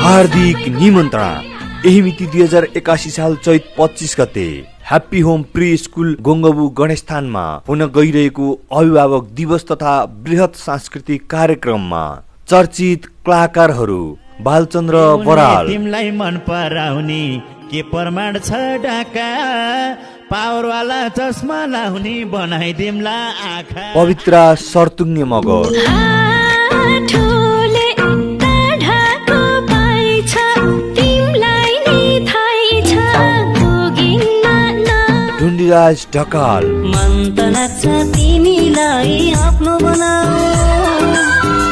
हार्दिक निमन्त्रणा। यही मिति 2081 साल चैत 25 गते ह्याप्पी होम प्री स्कुल गोङ्गबु गणेशस्थानमा हुन गइरहेको अभिभावक दिवस तथा बृहत सांस्कृतिक कार्यक्रममा चर्चित कलाकारहरू बालचन्द्र बराल, तिमलाई मन पराउने के प्रमाण छ डाका, पावरवाला चस्मा लाउने बनाइदिमला आँखा, पवित्रा सर्तुङ्गे मगर, ढुण्डिराज ढकाल, मन त लाग्छ तिमीलाई आफ्नो बनाऊ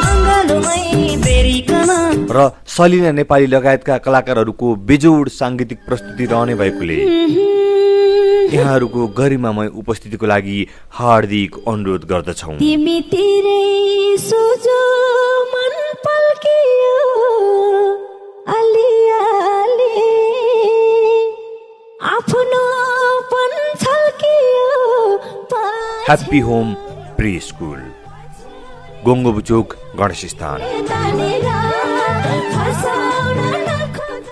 अङ्गालोमै बेरिकन र सलिना नेपाली लगायतका कलाकारहरूको बेजोड सांगीतिक प्रस्तुति रहने भएकोले यहाँहरूको गरिमामय उपस्थितिको लागि हार्दिक अनुरोध गर्दछौँ। तिमी तिरै सोझो मन पल्कियो अलिअलि आफ्नो पन छल्कियो ह्याप्पी होम प्री स्कुल गोङ्गबु चोक गणेशस्थान।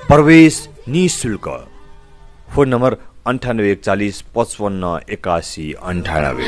प्रवेश निःशुल्क। Phone number 9841 55 81 98।